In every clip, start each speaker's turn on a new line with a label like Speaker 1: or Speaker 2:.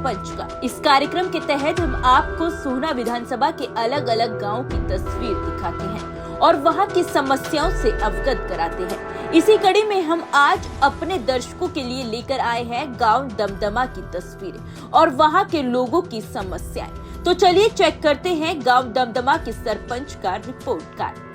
Speaker 1: सरपंच का। इस कार्यक्रम के तहत हम आपको सोहना विधानसभा के अलग अलग गाँव की तस्वीर दिखाते हैं और वहाँ की समस्याओं से अवगत कराते हैं। इसी कड़ी में हम आज अपने दर्शकों के लिए लेकर आए हैं गांव दमदमा की तस्वीरें और वहां के लोगों की समस्याएं। तो चलिए चेक करते हैं गांव दमदमा के सरपंच का report card.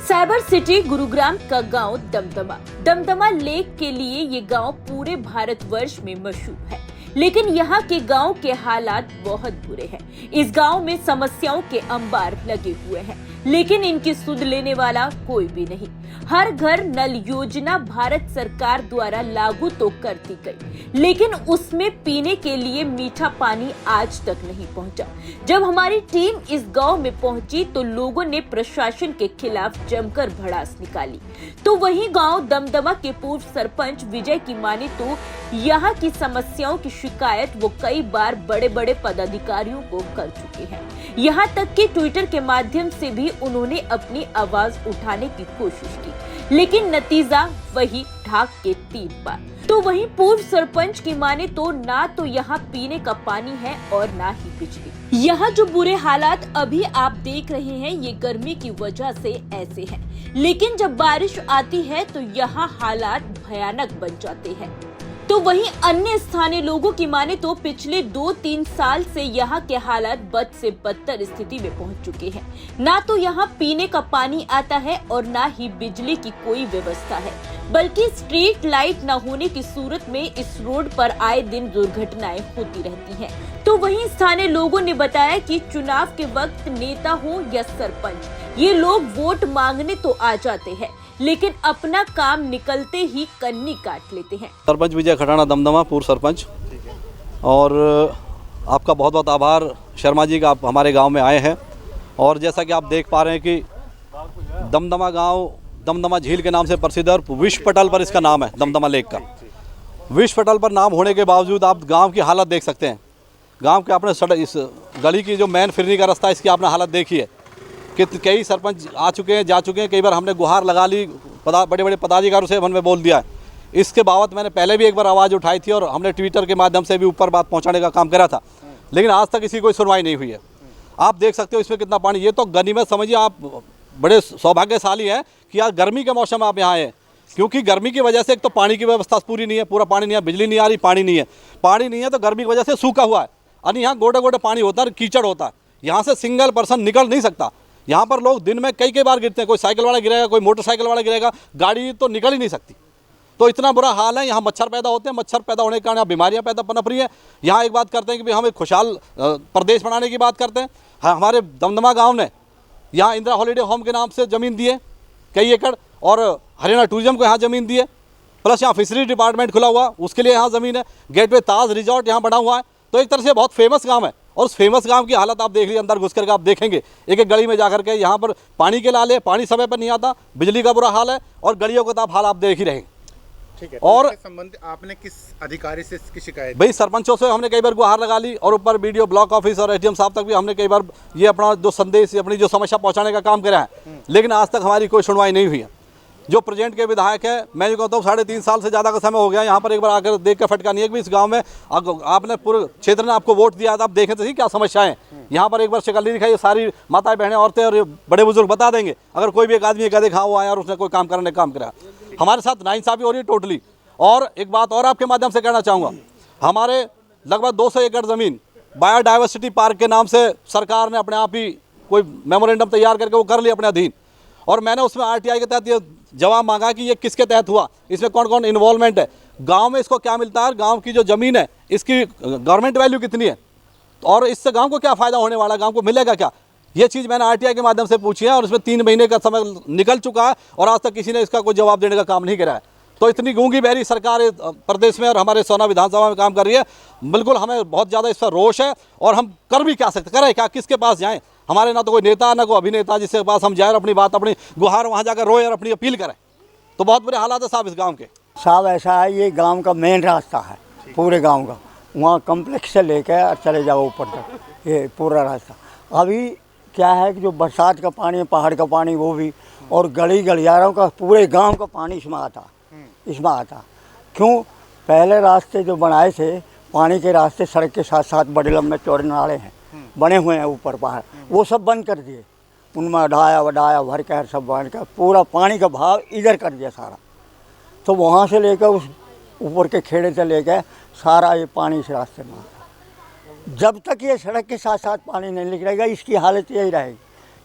Speaker 1: Cyber city Gurugram का गांव दमदमा। दमदमा लेक के लिए ये गांव पूरे भारतवर्ष में मशहूर है, लेकिन यहाँ के गांव के हालात बहुत बुरे हैं। इस गांव में समस्याओं के अंबार लगे हुए हैं, लेकिन इनकी सुध लेने वाला कोई भी नहीं। हर घर नल योजना भारत सरकार द्वारा लागू तो करती गई, लेकिन उसमें पीने के लिए मीठा पानी आज तक नहीं पहुंचा। जब हमारी टीम इस गांव में पहुंची तो लोगों ने प्रशासन के खिलाफ जमकर भड़ास निकाली। तो वहीं गांव दमदमा के पूर्व सरपंच विजय की माने तो यहाँ की समस्याओं की शिकायत वो कई बार बड़े बड़े पदाधिकारियों को कर चुके हैं। यहाँ तक कि ट्विटर के माध्यम से भी उन्होंने अपनी आवाज उठाने की कोशिश की, लेकिन नतीजा वही ढाक के 3 बार। तो वहीं पूर्व सरपंच की माने तो ना तो यहाँ पीने का पानी है और ना ही बिजली। यहाँ जो बुरे हालात अभी आप देख रहे हैं ये गर्मी की वजह से ऐसे हैं, लेकिन जब बारिश आती है तो यहाँ हालात भयानक बन जाते हैं। तो वहीं अन्य स्थानीय लोगों की माने तो पिछले 2-3 साल से यहाँ के हालात बद से बदतर स्थिति में पहुंच चुके हैं। ना तो यहाँ पीने का पानी आता है और ना ही बिजली की कोई व्यवस्था है, बल्कि स्ट्रीट लाइट न होने की सूरत में इस रोड पर आए दिन दुर्घटनाएं होती रहती हैं। तो वहीं स्थानीय लोगों ने बताया कि चुनाव के वक्त नेता हो या सरपंच, ये लोग वोट मांगने तो आ जाते हैं, लेकिन अपना काम निकलते ही कन्नी काट लेते हैं।
Speaker 2: सरपंच विजय खटाना दमदमा, पूर्व सरपंच। और आपका बहुत बहुत आभार शर्मा जी का, आप हमारे गांव में आए हैं। और जैसा कि आप देख पा रहे हैं कि दमदमा गांव दमदमा झील के नाम से प्रसिद्ध है और विश्व पटल पर इसका नाम है दमदमा लेक का। विश्व पटल पर नाम होने के बावजूद आप गाँव की हालत देख सकते हैं। गाँव के आपने सड़क, इस गली की जो मेन फिरनी का रास्ता है, इसकी आपने हालत देखी है कि कई सरपंच आ चुके हैं, जा चुके हैं। कई बार हमने गुहार लगा ली, बड़े बड़े पदाधिकारियों से मन में बोल दिया है। इसके बाबत मैंने पहले भी एक बार आवाज़ उठाई थी और हमने ट्विटर के माध्यम से भी ऊपर बात पहुंचाने का काम करा था, लेकिन आज तक इसकी कोई सुनवाई नहीं हुई है। आप देख सकते हो इसमें कितना पानी। ये तो गनीमत समझिए, आप बड़े सौभाग्यशाली हैं कि आज गर्मी के मौसम में आप यहाँ आए, क्योंकि गर्मी की वजह से एक तो पानी की व्यवस्था पूरी नहीं है, पूरा पानी नहीं है, बिजली नहीं आ रही, पानी नहीं है। पानी नहीं है तो गर्मी की वजह से सूखा हुआ है और यहाँ गोटे गोटे पानी होता है, कीचड़ होता है। यहाँ से सिंगल पर्सन निकल नहीं सकता। यहाँ पर लोग दिन में कई बार गिरते हैं, कोई साइकिल वाला गिरेगा, कोई मोटरसाइकिल वाला गिरेगा, गाड़ी तो निकल ही नहीं सकती। तो इतना बुरा हाल है। यहाँ मच्छर पैदा होते हैं, मच्छर पैदा होने के कारण यहाँ बीमारियाँ पैदा पनप रही है। यहाँ एक बात करते हैं कि हम एक खुशहाल प्रदेश बनाने की बात करते हैं। हमारे दमदमा गाँव ने यहाँ इंदिरा हॉलीडे होम के नाम से ज़मीन दी है कई एकड़, और हरियाणा टूरिज्म को यहाँ ज़मीन दी है, प्लस यहाँ फिशरी डिपार्टमेंट खुला हुआ, उसके लिए यहाँ ज़मीन है। गेटवे ताज रिजॉर्ट यहाँ बना हुआ है। तो एक तरह से बहुत फेमस गाँव है और उस फेमस गांव की हालत आप देख लीजिए। अंदर घुस करके आप देखेंगे एक एक गली में जाकर के, यहाँ पर पानी के लाले, पानी समय पर नहीं आता, बिजली का बुरा हाल है और गलियों का हाल आप देख ही रहेंगे।
Speaker 3: ठीक है।
Speaker 2: और
Speaker 3: संबंध आपने किस अधिकारी से इसकी शिकायत?
Speaker 2: भाई सरपंचों से हमने कई बार गुहार लगा ली और ऊपर बीडीओ, ब्लॉक ऑफिस और एसडीएम साहब तक भी हमने कई बार ये अपना जो संदेश, अपनी जो समस्या पहुँचाने का काम करा है, लेकिन आज तक हमारी कोई सुनवाई नहीं हुई है। जो प्रेजेंट के विधायक है, मैं जो कहता हूँ 3.5 साल से ज़्यादा का समय हो गया यहाँ पर, एक बार आकर देख कर फटका नहीं है कि इस गांव में आपने पूरे क्षेत्र ने आपको वोट दिया था, आप देखें तो सही क्या समस्याएं हैं। यहाँ पर एक बार शिकल नहीं दिखाई, सारी माताएं, बहनें, औरतें और बड़े बुजुर्ग बता देंगे। अगर कोई भी एक आदमी कह देखा वो आया और उसने कोई काम करने काम करा, हमारे साथ नाइंसाफ़ी हो रही है टोटली। और एक बात और आपके माध्यम से कहना चाहूँगा, हमारे लगभग 200 एकड़ ज़मीन बायोडाइवर्सिटी पार्क के नाम से सरकार ने अपने आप ही कोई मेमोरेंडम तैयार करके वो कर लिया अपने अधीन, और मैंने उसमें आरटीआई के तहत ये जवाब मांगा कि ये किसके तहत हुआ, इसमें कौन कौन इन्वॉल्वमेंट है, गांव में इसको क्या मिलता है, गांव की जो ज़मीन है इसकी गवर्नमेंट वैल्यू कितनी है और इससे गांव को क्या फ़ायदा होने वाला है, गांव को मिलेगा क्या। ये चीज़ मैंने आरटीआई के माध्यम से पूछी है और इसमें 3 महीने का समय निकल चुका है और आज तक किसी ने इसका कोई जवाब देने का काम नहीं करा है। तो इतनी गूंगी बहरी सरकार प्रदेश में और हमारे सोहना विधानसभा में काम कर रही है। बिल्कुल हमें बहुत ज़्यादा इस पर रोष है और हम कर भी क्या सकते, करें क्या, किसके पास जाएं। हमारे ना तो कोई नेता ना कोई अभिनेता जिसके पास हम जाए और अपनी बात, अपनी गुहार वहाँ जाकर रोए और अपनी अपील करें। तो बहुत बुरे हालात है साहब इस गाँव के।
Speaker 4: साहब ऐसा है, ये गांव का मेन रास्ता है पूरे गांव का, वहाँ कम्प्लेक्स से लेकर चले जाओ ऊपर तक, ये पूरा रास्ता। अभी क्या है कि जो बरसात का पानी, पहाड़ का पानी, वो भी, और गली गलियारों का, पूरे गांव का पानी इसमें आता। क्यों? पहले रास्ते जो बनाए थे पानी के रास्ते सड़क के साथ साथ बड़े लंबे चौड़े नाले हैं बने हुए हैं ऊपर बाहर, वो सब बंद कर दिए। उनमें वडाया भर कर सब बंद कर, पूरा पानी का भाव इधर कर दिया सारा। तो वहाँ से लेकर उस ऊपर के खेड़े से लेकर सारा ये पानी इस रास्ते में आता। जब तक ये सड़क के साथ साथ पानी नहीं निकलेगा इसकी हालत यही रहेगी,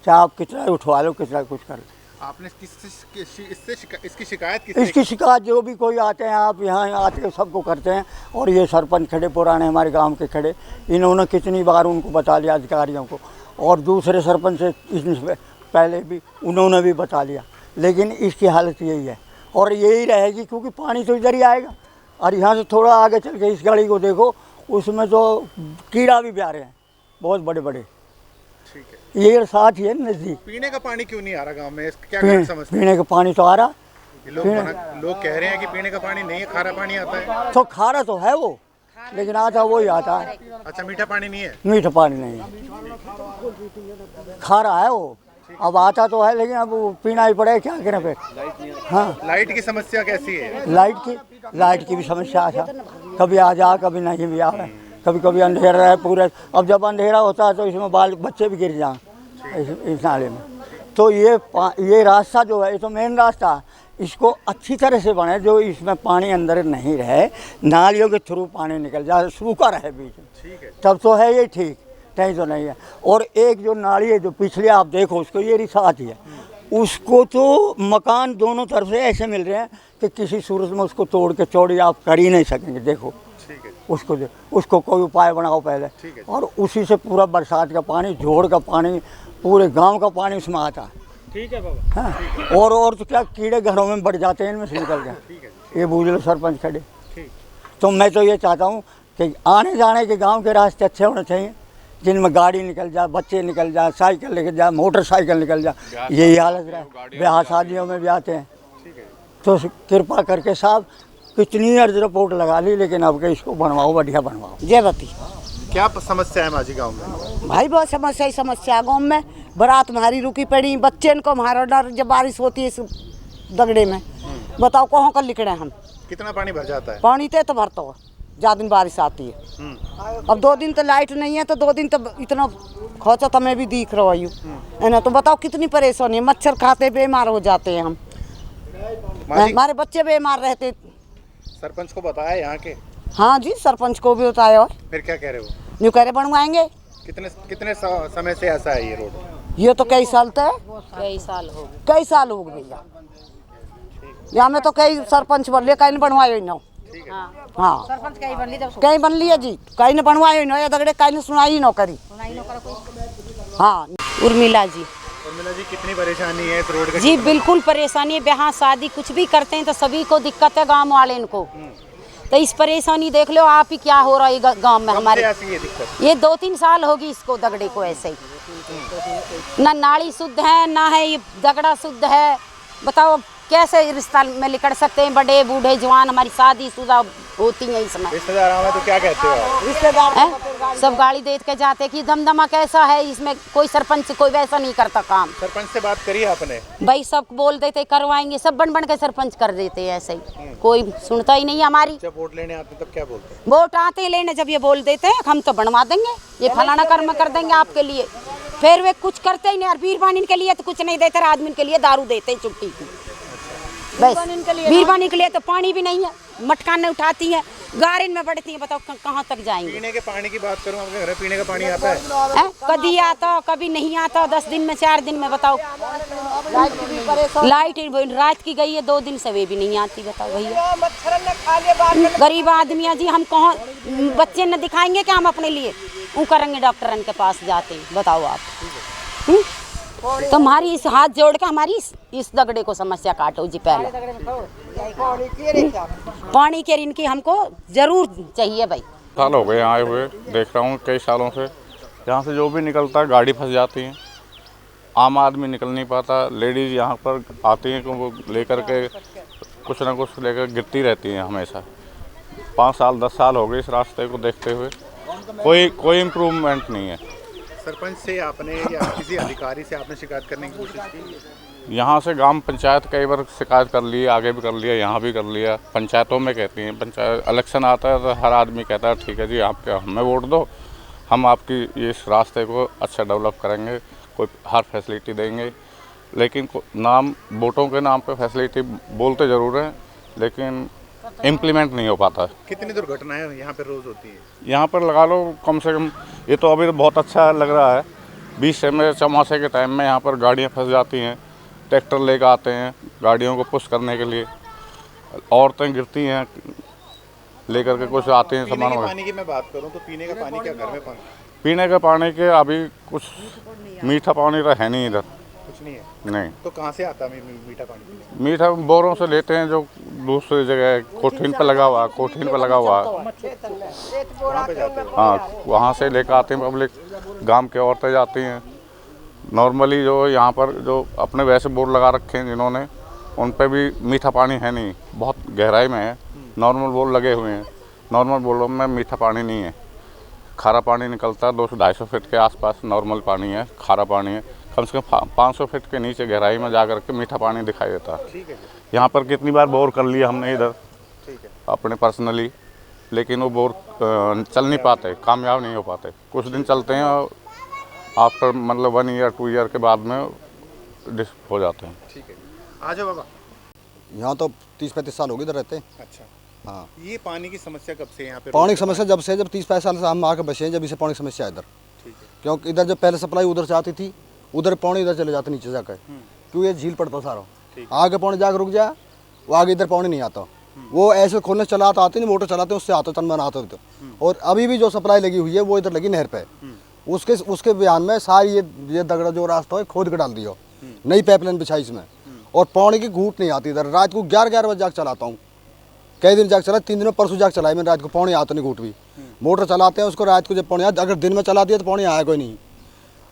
Speaker 4: चाहे आप कितना उठवा लो कितना कुछ कर लो।
Speaker 3: आपने इसकी शिकायत
Speaker 4: इसकी शिकायत जो भी कोई आते हैं, आप यहाँ आते हैं सबको करते हैं। और ये सरपंच खड़े पुराने हमारे गांव के खड़े, इन्होंने कितनी बार उनको बता लिया अधिकारियों को, और दूसरे सरपंच से इससे पहले भी उन्होंने भी बता लिया, लेकिन इसकी हालत यही है और यही रहेगी, क्योंकि पानी तो इधर ही आएगा। और यहाँ से थोड़ा आगे चल के इस गाड़ी को देखो, उसमें तो कीड़ा भी प्यारे हैं बहुत बड़े बड़े।
Speaker 3: ठीक है,
Speaker 4: ये साथ ही है नज़दीक।
Speaker 3: पीने का पानी क्यों नहीं आ रहा गांव में, क्या कारण समझते हैं?
Speaker 4: पीने का पानी तो आ रहा,
Speaker 3: लोग कह रहे हैं कि पीने का पानी नहीं है, खारा पानी आता है।
Speaker 4: तो खारा तो है वो, लेकिन आता वही आता है।
Speaker 3: अच्छा, मीठा पानी नहीं है?
Speaker 4: मीठा पानी नहीं है, खारा है वो। अब आता तो है, लेकिन अब वो पीना ही पड़ेगा, क्या करें फिर। हाँ,
Speaker 3: लाइट की समस्या कैसी है?
Speaker 4: लाइट की भी समस्या है, कभी आ जा कभी नहीं भी आ रहा, कभी कभी अंधेरा है पूरे। अब जब अंधेरा होता है तो इसमें बाल बच्चे भी गिर जाएं इस नाले में। तो ये रास्ता जो है, ये तो मेन रास्ता है, इसको अच्छी तरह से बने जो इसमें पानी अंदर नहीं रहे, नालियों के थ्रू पानी निकल जाए, सूखा रहे बीच में,
Speaker 3: ठीक है,
Speaker 4: तब तो है ये ठीक, नहीं तो नहीं है। और एक जो नाली है जो पिछले आप देखो उसको, ये रिसात ही है, उसको तो मकान दोनों तरफ से ऐसे मिल रहे हैं कि किसी सूरत में उसको तोड़ के चौड़ी आप कर ही नहीं सकेंगे। देखो
Speaker 3: ठीक है,
Speaker 4: उसको कोई उपाय बनाओ पहले।
Speaker 3: ठीक है।
Speaker 4: और उसी से पूरा बरसात का पानी, जोड़ का पानी, पूरे गांव का पानी उसमें आता है।
Speaker 3: ठीक है बाबा।
Speaker 4: हाँ, और तो क्या कीड़े घरों में बढ़ जाते हैं इनमें से निकल गए। ये बूझ लो सरपंच खड़े। तो मैं तो ये चाहता हूँ कि आने जाने के गांव के रास्ते अच्छे होने चाहिए, जिनमें गाड़ी निकल जाए, बच्चे निकल जाए, साइकिल निकल जाए, मोटरसाइकिल निकल जाए। यही हालत रहे, ब्याह शादियों में भी आते हैं। तो कृपा करके साहब, कितनी अर्ज रिपोर्ट लगा ली, लेकिन अब के इसको बनवाओ, बढ़िया बनवाओ।
Speaker 5: जयवती।
Speaker 3: क्या समस्या है माझी गांव में?
Speaker 5: भाई बहुत समस्या गाँव में। बारात हमारी रुकी पड़ी, बच्चे को हमारा डर जब बारिश होती है इस दगड़े में, बताओ कहाँ कर लिखड़े हम।
Speaker 3: कितना पानी भर जाता है?
Speaker 5: पानी तो भरता हो, ज़्यादा दिन बारिश आती है। अब 2 दिन तो लाइट नहीं है, तो 2 दिन तो इतना खौचा तो मैं भी दिख रहा हूँ, है ना। तो बताओ कितनी परेशानी है, मच्छर खाते बेमार हो जाते हैं हम, हमारे बच्चे बेमार रहते।
Speaker 3: सरपंच को बताया यहाँ के?
Speaker 5: हाँ जी, सरपंच को भी बताया।
Speaker 3: फिर क्या कह रहे हो?
Speaker 5: यूँ कह रहे बनवाएंगे।
Speaker 3: कितने समय से ऐसा है ये रोड?
Speaker 5: ये तो कई साल तक, कई साल हो गए भैया। यहाँ में तो कई सरपंच बन लिया, कहीं ने बनवाया ना। हाँ, सरपंच कहीं बन लिया जी, कहीं ने बनवाया ना, या दगड़े कहीं ने सुनाई ना करी। हाँ,
Speaker 6: उर्मिला जी।
Speaker 3: उर्मिला जी, कितनी परेशानी है इस रोड का?
Speaker 6: जी बिल्कुल परेशानी है, ब्याह शादी कुछ भी करते हैं तो सभी को दिक्कत है, गांव वाले को। तो इस परेशानी देख लो आप ही क्या हो रहा है गांव में हमारे। ये 2-3 साल होगी इसको दगड़े को ऐसे ही, ना नाली शुद्ध है ना है ये दगड़ा शुद्ध है। बताओ कैसे रिश्ता में लिकड़ सकते हैं, बड़े बूढ़े जवान, हमारी शादी शुदा होती है इसमें।
Speaker 3: रिश्तेदार आवे तो क्या कहते हो?
Speaker 5: रिश्तेदार
Speaker 6: सब गाड़ी देख के जाते कि दमदमा कैसा है, इसमें कोई सरपंच कोई वैसा नहीं करता काम।
Speaker 3: सरपंच से बात करी आपने?
Speaker 6: भाई सब बोल देते करवाएंगे, सब बन के सरपंच कर देते हैं ऐसे ही, कोई सुनता ही नहीं हमारी।
Speaker 3: जब वोट लेने आते तब क्या बोलते हैं?
Speaker 6: वोट आते हैं लेने, जब ये बोल देते हैं हम तो बनवा देंगे, ये फलाना कर्म कर देंगे आपके लिए, फिर वे कुछ करते ही नहीं। और बीरबानी के लिए तो कुछ नहीं देते, आदमी के लिए दारू देते हैं छुट्टी की, बस बीरबानी के लिए तो पानी भी नहीं है, मटका नहीं उठाती है, गारिन में बढ़ती है। बताओ कहाँ तक जाएंगे।
Speaker 3: पीने के पानी की बात करूं, आपके घर में पीने का पानी आता है?
Speaker 6: कभी आता कभी नहीं आता, 10 दिन में 4 दिन में। बताओ लाइट रात की गई है, 2 दिन से वे भी नहीं आती। बताओ भैया, गरीब आदमी जी, हम कहाँ बच्चे न दिखाएंगे क्या हम अपने लिए, वो करेंगे डॉक्टरन के पास जाते। बताओ आप, तो हमारी इस हाथ जोड़ के हमारी इस दगड़े को समस्या काटो जी। पहले पानी के ऋण की हमको जरूर चाहिए भाई।
Speaker 7: साल हो गए आए हुए, देख रहा हूँ कई सालों से यहाँ से जो भी निकलता है गाड़ी फंस जाती है, आम आदमी निकल नहीं पाता। लेडीज़ यहाँ पर आती हैं वो लेकर के कुछ ना कुछ लेकर गिरती रहती हैं हमेशा। 5 साल 10 साल हो गए इस रास्ते को देखते हुए, कोई इम्प्रूवमेंट नहीं है।
Speaker 3: सरपंच से आपने या किसी अधिकारी से आपने शिकायत करने की कोशिश की?
Speaker 7: यहाँ से ग्राम पंचायत कई बार शिकायत कर ली, आगे भी कर लिया, यहाँ भी कर लिया। पंचायतों में कहती हैं, पंचायत इलेक्शन आता है तो हर आदमी कहता है ठीक है जी आप हमें वोट दो, हम आपकी इस रास्ते को अच्छा डेवलप करेंगे, कोई हर फैसिलिटी देंगे। लेकिन नाम वोटों के नाम पे फैसिलिटी बोलते ज़रूर हैं, लेकिन इम्प्लीमेंट नहीं हो पाता।
Speaker 3: कितनी दुर्घटनाएं यहाँ पे रोज होती है?
Speaker 7: यहाँ पर लगा लो कम से कम, ये तो अभी बहुत अच्छा लग रहा है, बीच में चौमासे के टाइम में यहाँ पर गाड़ियाँ फंस जाती हैं, ट्रैक्टर लेकर आते हैं गाड़ियों को पुश करने के लिए, औरतें गिरती हैं लेकर के, कुछ आते हैं सामान।
Speaker 3: पानी की मैं बात करूँ तो पीने का पानी क्या घर में पानी?
Speaker 7: पीने के पानी के अभी कुछ मीठा पानी तो है नहीं इधर,
Speaker 3: कुछ नहीं है।
Speaker 7: नहीं।
Speaker 3: तो कहाँ से आता है मीठा पानी?
Speaker 7: मीठा बोरों से लेते हैं, जो दूसरी जगह कोठीन पे लगा हुआ, कोठीन पे लगा हुआ है,
Speaker 3: वहाँ पे जाते हैं?
Speaker 7: हाँ वहाँ से लेकर आते हैं पब्लिक, गांव के औरतें जाती हैं। नॉर्मली जो यहाँ पर जो अपने वैसे बोर लगा रखे हैं जिन्होंने, उन पे भी मीठा पानी है नहीं, बहुत गहराई में है। नॉर्मल बोर लगे हुए हैं, नॉर्मल बोरों में मीठा पानी नहीं है, खारा पानी निकलता है। 200-250 फीट के आसपास नॉर्मल पानी है, खारा पानी है। कम से कम 500 फीट के नीचे गहराई में जाकर के मीठा पानी दिखाई देता है।
Speaker 3: ठीक है।
Speaker 7: यहाँ पर कितनी बार बोर कर लिया हमने इधर,
Speaker 3: ठीक है,
Speaker 7: अपने पर्सनली, लेकिन वो बोर चल नहीं पाते, कामयाब नहीं हो पाते। कुछ दिन चलते हैं और आफ्टर मतलब 1 ईयर 2 ईयर के बाद में डिस हो जाते हैं।
Speaker 3: ठीक है। आ जाओ बाबा।
Speaker 8: यहाँ तो 30-35 साल हो गए इधर रहते हैं।
Speaker 3: अच्छा,
Speaker 8: हाँ।
Speaker 3: ये पानी की समस्या कब से यहाँ पे?
Speaker 8: पानी की समस्या जब 30-35 साल से हम आके बसे हैं, जब इसे पानी की समस्या है इधर।
Speaker 3: ठीक है।
Speaker 8: क्योंकि इधर जब पहले सप्लाई उधर से आती थी, उधर पानी इधर चले जाते नीचे जाकर, क्योंकि ये झील पड़ता सारा, आगे पानी जाकर रुक जाए, वो आगे इधर पानी नहीं आता। वो ऐसे खोलने चला तो आते नहीं, मोटर चलाते उससे आता तन आता तो। और अभी भी जो सप्लाई लगी हुई है वो इधर लगी नहर पे, उसके बयान में सारी ये दगड़ा जो रास्ता है खोद के डाल दिया, नई पाइपलाइन बिछाई इसमें, और पानी की घूट नहीं आती इधर। रात को 11 बजे जाकर चलाता हूँ, कई दिन जाकर चला, 3 दिन में परसों जाकर चलाई मैंने, रात को पानी आता नहीं घूट भी। मोटर चलाते हैं उसको, रात को जब पानी आता, अगर दिन में चला दिया तो पानी आया कोई नहीं।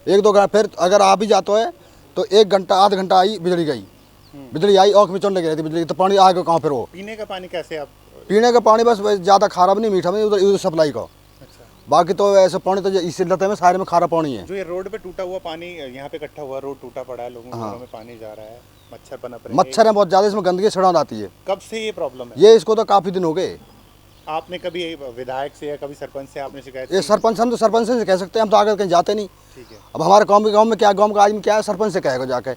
Speaker 8: 1-2 घंटा फिर अगर आ भी जाता है तो 1 घंटा आधा घंटा आई, बिजली गई, बिजली आई, आँख में चढ़ने लगी रहती बिजली, तो पानी आएगा कहाँ फिर? वो
Speaker 3: पीने का पानी कैसे? आप
Speaker 8: पीने का पानी बस ज़्यादा खारा भी नहीं, मीठा भी नहीं, उधर सप्लाई का।
Speaker 3: अच्छा।
Speaker 8: बाकी तो ऐसे पानी तो इस लते में सारे में खारा पानी है।
Speaker 3: जो ये रोड पे टूटा हुआ पानी यहाँ पे इकट्ठा हुआ, रोड टूटा पड़ा है, लोगों के घरों में पानी जा रहा है, मच्छर पनप रहे हैं।
Speaker 8: मच्छर है बहुत ज़्यादा, इसमें गंदगी सड़ान आती है।
Speaker 3: कब से ये प्रॉब्लम है?
Speaker 8: ये इसको तो काफ़ी दिन हो गए।
Speaker 3: आपने कभी विधायक से या कभी सरपंच से आपने शिकायत
Speaker 8: ये
Speaker 3: की?
Speaker 8: सरपंच, हम तो सरपंच से कह सकते हैं, हम तो आगे कहीं जाते नहीं।
Speaker 3: ठीक है।
Speaker 8: अब हमारे गाँव में क्या, गाँव का आदमी क्या है, सरपंच से कहेगा जाके,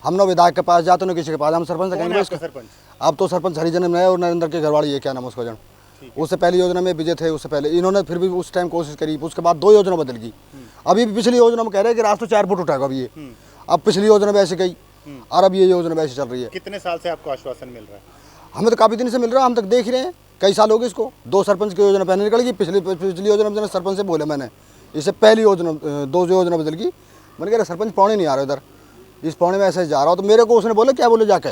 Speaker 8: हम ना विधायक के पास जाते ना किसी के पास, हम सरपंच से कहेंगे।
Speaker 3: सरपंच
Speaker 8: अब तो सरपंच हरिजन में है, और नरेंद्र के घरवाली है, क्या नाम उसका जन, उससे पहली योजना में विजय थे, उससे पहले इन्होंने फिर भी उस टाइम कोशिश करी, उसके बाद 2 योजना बदल गई। अभी पिछली योजना में कह रहे हैं कि रास्ता 4 फुट उठाएगा अभी ये, अब पिछली योजना में ऐसे गई और अब ये योजना में ऐसे चल रही है।
Speaker 3: कितने साल से आपको आश्वासन मिल रहा है?
Speaker 8: हमें तो काफ़ी दिन से मिल रहा है, हम तक देख ही रहे हैं, कई साल हो गए इसको। 2 सरपंच की योजना पहले निकल गई, पिछली योजना में सरपंच से बोले मैंने, इससे पहली योजना 2 योजना बदल गई। मैंने कह रहा सरपंच पानी नहीं आ रहा इधर, इस पानी में ऐसे जा रहा हो, तो मेरे को उसने बोला क्या बोले जाके,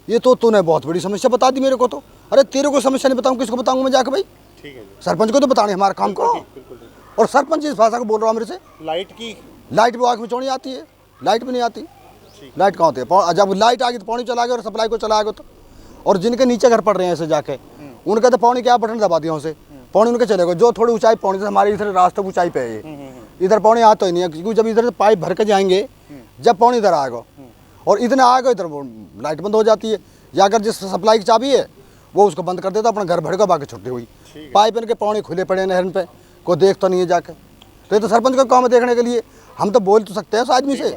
Speaker 8: ये तो तूने बहुत बड़ी समस्या बता दी मेरे को। तो अरे तेरे को समस्या नहीं बताऊँ किसको बताऊँगा मैं जाके भाई?
Speaker 3: ठीक है।
Speaker 8: सरपंच को तो बताने हमारा काम को। और सरपंच इस भाषा को बोल रहा हूँ मेरे से।
Speaker 3: लाइट की,
Speaker 8: लाइट भी आँख में चौड़ी आती है, लाइट भी नहीं आती। लाइट कहाँ होती है? जब लाइट आ गई तो पानी चला गया और सप्लाई को चला गया तो। और जिनके नीचे घर पड़ रहे हैं ऐसे जाके, उनका तो पानी क्या बटन दबा दिया उसे, पानी उनके चलेगा। जो थोड़ी ऊंचाई पानी से, हमारे इधर रास्ते ऊंचाई पे है ये, इधर पानी आता ही नहीं है, क्योंकि जब इधर से पाइप भर के जाएंगे, जब पानी इधर आएगा और इतना आएगा, इधर लाइट बंद हो जाती है। या अगर जिस सप्लाई की चाबी है वो उसको बंद कर देता, अपना घर भर का, बाकी छुट्टी हुई। पाइप इनके पानी खुले पड़े नहर पे, कोई देख तो नहीं है जाके। तो ये तो सरपंच का काम है देखने के लिए, हम तो बोल तो सकते हैं उस आदमी से।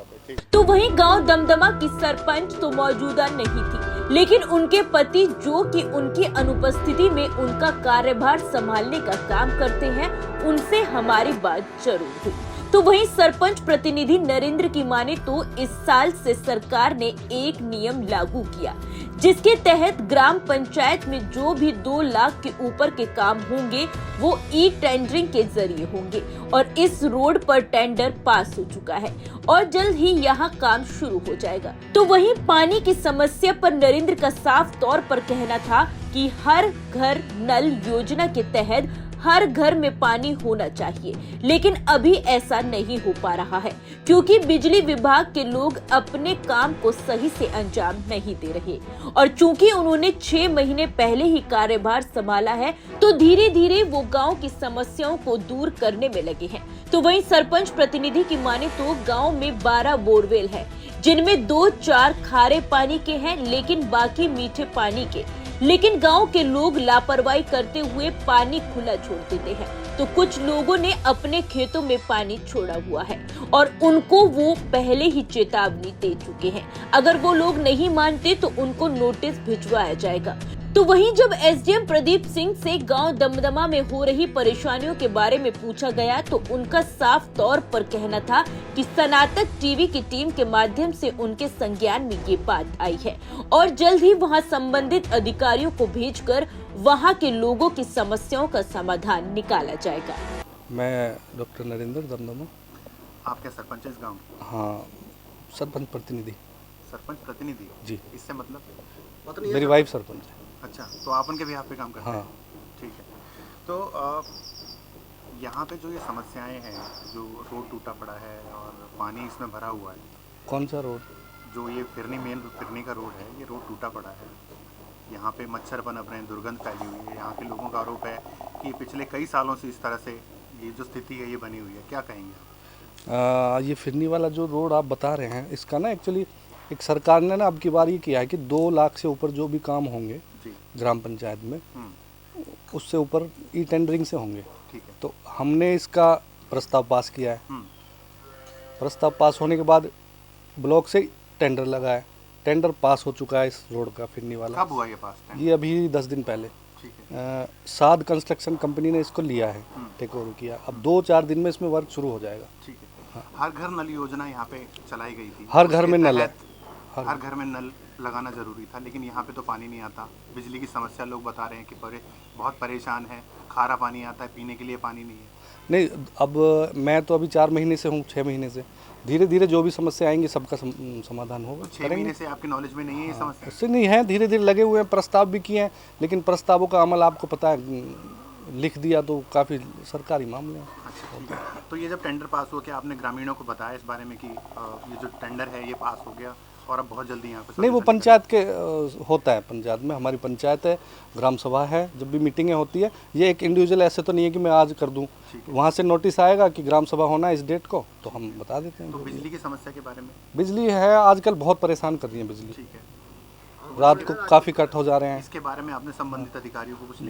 Speaker 1: तो वहीं गांव दमदमा की सरपंच तो मौजूदा नहीं थी, लेकिन उनके पति जो कि उनकी अनुपस्थिति में उनका कार्यभार संभालने का काम करते हैं, उनसे हमारी बात जरूर हुई। तो वहीं सरपंच प्रतिनिधि नरेंद्र की माने तो इस साल से सरकार ने एक नियम लागू किया, जिसके तहत ग्राम पंचायत में जो भी 2 लाख के ऊपर के काम होंगे वो ई टेंडरिंग के जरिए होंगे। और इस रोड पर टेंडर पास हो चुका है और जल्द ही यहाँ काम शुरू हो जाएगा। तो वहीं पानी की समस्या पर नरेंद्र का साफ तौर पर कहना था कि हर घर नल योजना के तहत हर घर में पानी होना चाहिए, लेकिन अभी ऐसा नहीं हो पा रहा है क्योंकि बिजली विभाग के लोग अपने काम को सही से अंजाम नहीं दे रहे। और चूंकि उन्होंने 6 महीने पहले ही कार्यभार संभाला है तो धीरे धीरे वो गांव की समस्याओं को दूर करने में लगे हैं। तो वहीं सरपंच प्रतिनिधि की माने तो गांव में 12 बोरवेल है, जिनमें 2-4 खारे पानी के हैं लेकिन बाकी मीठे पानी के। लेकिन गांव के लोग लापरवाही करते हुए पानी खुला छोड़ देते हैं, तो कुछ लोगों ने अपने खेतों में पानी छोड़ा हुआ है और उनको वो पहले ही चेतावनी दे चुके हैं। अगर वो लोग नहीं मानते तो उनको नोटिस भिजवाया जाएगा। तो वहीं जब एसडीएम प्रदीप सिंह से गांव दमदमा में हो रही परेशानियों के बारे में पूछा गया तो उनका साफ तौर पर कहना था कि सनातक टीवी की टीम के माध्यम से उनके संज्ञान में ये बात आई है और जल्द ही वहां संबंधित अधिकारियों को भेजकर वहां के लोगों की समस्याओं का समाधान निकाला जाएगा।
Speaker 9: मैं डॉक्टर नरेंद्र दमदमा।
Speaker 3: आप क्या सरपंच है इस गाँव में?
Speaker 9: हाँ, सरपंच प्रतिनिधि।
Speaker 3: सरपंच प्रतिनिधि
Speaker 9: जी।
Speaker 3: इससे मतलब
Speaker 9: मेरी वाइफ सरपंच है।
Speaker 3: अच्छा, तो आप उनके बिहाफ पे काम करते हैं?
Speaker 9: हाँ।
Speaker 3: ठीक है। तो यहाँ पे जो ये समस्याएं हैं, जो रोड टूटा पड़ा है और पानी इसमें भरा हुआ है।
Speaker 9: कौन सा रोड?
Speaker 3: जो ये मेन फिरनी का रोड है, ये रोड टूटा पड़ा है। यहाँ पे मच्छर पनप रहे हैं, दुर्गंध फैली हुई है। यहाँ के लोगों का आरोप है कि पिछले कई सालों से इस तरह से ये जो स्थिति है ये बनी हुई है। क्या कहेंगे?
Speaker 9: ये फिरनी वाला जो रोड आप बता रहे हैं, इसका ना एक्चुअली एक सरकार ने ना अब की बार ये किया है कि 2 लाख से ऊपर जो भी काम होंगे ग्राम पंचायत में, उससे ऊपर ई टेंडरिंग से होंगे।
Speaker 3: ठीक है।
Speaker 9: तो हमने इसका प्रस्ताव पास किया है। प्रस्ताव पास होने के बाद ब्लॉक से टेंडर लगा है। टेंडर पास हो चुका है इस रोड का, फिरनी वाला।
Speaker 3: कब हुआ ये पास?
Speaker 9: ये अभी 10 दिन पहले। साद कंस्ट्रक्शन कंपनी ने इसको लिया है, टेक ओवर किया। अब 2-4 दिन में इसमें वर्क शुरू हो जाएगा।
Speaker 3: ठीक है। हर घर नल योजना यहाँ पे चलाई गई थी।
Speaker 9: हर घर में नल है।
Speaker 3: हर घर में नल लगाना जरूरी था, लेकिन यहाँ पे तो पानी नहीं आता। बिजली की समस्या लोग बता रहे हैं कि बहुत परेशान है। खारा पानी आता है, पीने के लिए पानी नहीं है।
Speaker 9: नहीं, अब मैं तो अभी 4 महीने से हूँ, 6 महीने से। धीरे धीरे जो भी समस्या आएंगी सबका समाधान होगा।
Speaker 3: 6 महीने से आपकी नॉलेज में नहीं है ये समस्या?
Speaker 9: उससे नहीं है, धीरे धीरे लगे हुए हैं। प्रस्ताव भी किए हैं, लेकिन प्रस्तावों का अमल आपको पता है, लिख दिया तो काफ़ी सरकारी मामले हैं।
Speaker 3: अच्छा, ठीक है। तो ये जब टेंडर पास हुआ, क्या आपने ग्रामीणों को बताया इस बारे में कि ये जो टेंडर है ये पास हो गया और अब बहुत जल्दी यहाँ पे?
Speaker 9: नहीं, वो पंचायत के होता है। पंचायत में हमारी पंचायत है, ग्राम सभा है, जब भी मीटिंगें होती है। ये एक इंडिविजुअल ऐसे तो नहीं है कि मैं आज कर दूं। वहाँ से नोटिस आएगा कि ग्राम सभा होना है इस डेट को, तो हम बता देते हैं।
Speaker 3: तो बिजली की समस्या के बारे में?
Speaker 9: बिजली है, आजकल बहुत परेशान कर रही है बिजली।
Speaker 3: ठीक है।
Speaker 9: रात को काफ़ी कट हो जा रहे हैं।
Speaker 3: इसके बारे में आपने संबंधित अधिकारियों को कुछ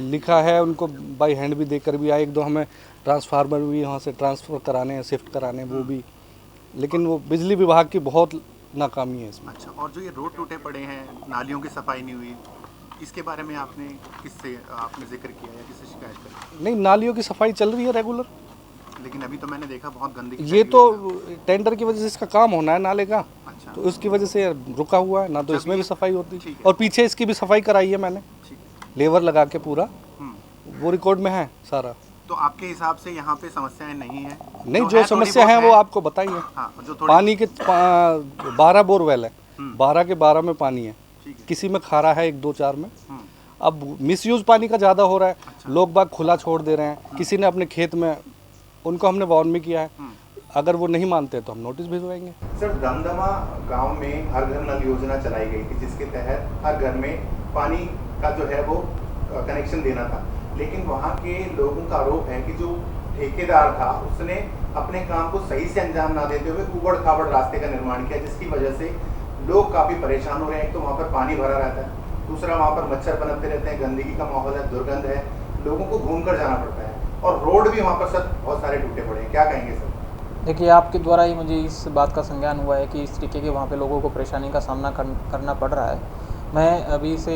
Speaker 9: लिखा है, उनको बाई हैंड भी देकर भी आए। 1-2 हमें ट्रांसफार्मर भी वहाँ से ट्रांसफ़र कराने हैं, शिफ्ट कराने हैं, वो भी। लेकिन वो बिजली विभाग की बहुत नाकामी है इसमें।
Speaker 3: अच्छा, और जो ये रोड टूटे पड़े हैं, नालियों की सफाई नहीं हुई, इसके बारे में आपने किससे आपने जिक्र किया या किससे शिकायत करी?
Speaker 9: नहीं, नालियों की सफाई चल रही है रेगुलर,
Speaker 3: लेकिन अभी तो मैंने देखा बहुत गंदगी।
Speaker 9: ये तो टेंडर की वजह से इसका काम होना है नाले का।
Speaker 3: अच्छा।
Speaker 9: तो उसकी वजह से रुका हुआ है ना, तो इसमें भी सफाई होती। और पीछे इसकी भी सफाई कराई है मैंने, लेबर लगा के पूरा, वो रिकॉर्ड में है सारा।
Speaker 3: तो आपके हिसाब से यहाँ पे समस्याएं नहीं है?
Speaker 9: नहीं, जो समस्या है वो आपको बताइए।
Speaker 3: हाँ,
Speaker 9: पानी के 12 बोरवेल है, 12 के 12 में पानी है। किसी में खारा है, 1-2-4 में। अब मिसयूज पानी का ज़्यादा हो रहा है। अच्छा। लोग बाग खुला छोड़ दे रहे हैं। किसी ने अपने खेत में, उनको हमने वार्न भी किया है। अगर वो नहीं मानते तो हम नोटिस भिजवाएंगे।
Speaker 3: सर, दमदमा गांव में हर घर नल योजना चलाई गई थी, जिसके तहत हर घर में पानी का जो है वो कनेक्शन देना था। लेकिन वहाँ के लोगों का आरोप है कि जो ठेकेदार था उसने अपने काम को सही से अंजाम ना देते हुए उबड़ खाबड़ रास्ते का निर्माण किया, जिसकी वजह से लोग काफ़ी परेशान हो रहे हैं। एक तो वहाँ पर पानी भरा रहता है, दूसरा वहाँ पर मच्छर पनपते रहते हैं, गंदगी का माहौल है, दुर्गंध है, लोगों को घूम कर जाना पड़ता है। और रोड भी वहाँ पर सर बहुत सारे टूटे पड़े हैं। क्या कहेंगे सर?
Speaker 10: देखिए, आपके द्वारा ही मुझे इस बात का संज्ञान हुआ है कि इस तरीके के वहाँ पे लोगों को परेशानी का सामना करना पड़ रहा है। मैं अभी से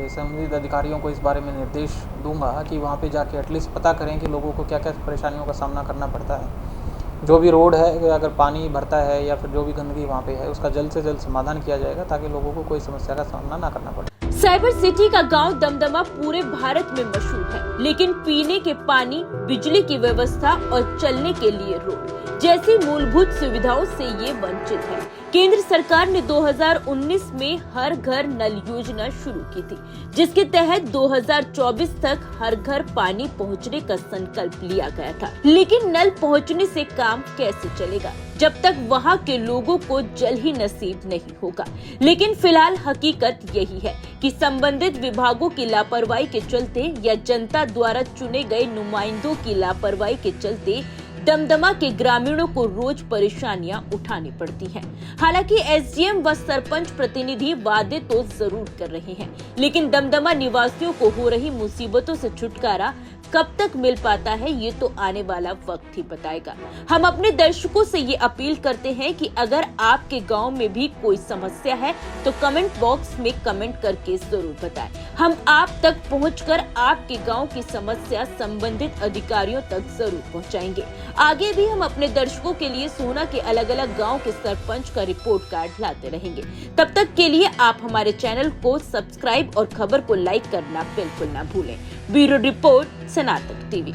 Speaker 10: संबंधित अधिकारियों को इस बारे में निर्देश दूंगा कि वहाँ पे जाके एटलीस्ट पता करें कि लोगों को क्या क्या परेशानियों का सामना करना पड़ता है। जो भी रोड है, अगर पानी भरता है या फिर जो भी गंदगी वहाँ पे है, उसका जल्द से जल्द समाधान किया जाएगा ताकि लोगों को कोई समस्या का सामना ना करना पड़े।
Speaker 1: साइबर सिटी का गांव दमदमा पूरे भारत में मशहूर है, लेकिन पीने के पानी, बिजली की व्यवस्था और चलने के लिए रोड जैसी मूलभूत सुविधाओं से ये वंचित है। केंद्र सरकार ने 2019 में हर घर नल योजना शुरू की थी, जिसके तहत 2024 तक हर घर पानी पहुंचने का संकल्प लिया गया था। लेकिन नल पहुंचने से काम कैसे चलेगा जब तक वहां के लोगों को जल ही नसीब नहीं होगा। लेकिन फिलहाल हकीकत यही है कि संबंधित विभागों की लापरवाही के चलते या जनता द्वारा चुने गए नुमाइंदों की लापरवाही के चलते दमदमा के ग्रामीणों को रोज परेशानियां उठानी पड़ती हैं। हालांकि एसडीएम व सरपंच प्रतिनिधि वादे तो जरूर कर रहे हैं, लेकिन दमदमा निवासियों को हो रही मुसीबतों से छुटकारा कब तक मिल पाता है, ये तो आने वाला वक्त ही बताएगा। हम अपने दर्शकों से ये अपील करते हैं कि अगर आपके गांव में भी कोई समस्या है तो कमेंट बॉक्स में कमेंट करके जरूर बताएं। हम आप तक पहुंचकर आपके गांव की समस्या संबंधित अधिकारियों तक जरूर पहुंचाएंगे। आगे भी हम अपने दर्शकों के लिए सोहना के अलग अलग गाँव के सरपंच का रिपोर्ट कार्ड लाते रहेंगे। तब तक के लिए आप हमारे चैनल को सब्सक्राइब और खबर को लाइक करना बिल्कुल न भूलें। ब्यूरो रिपोर्ट, सनातन टीवी।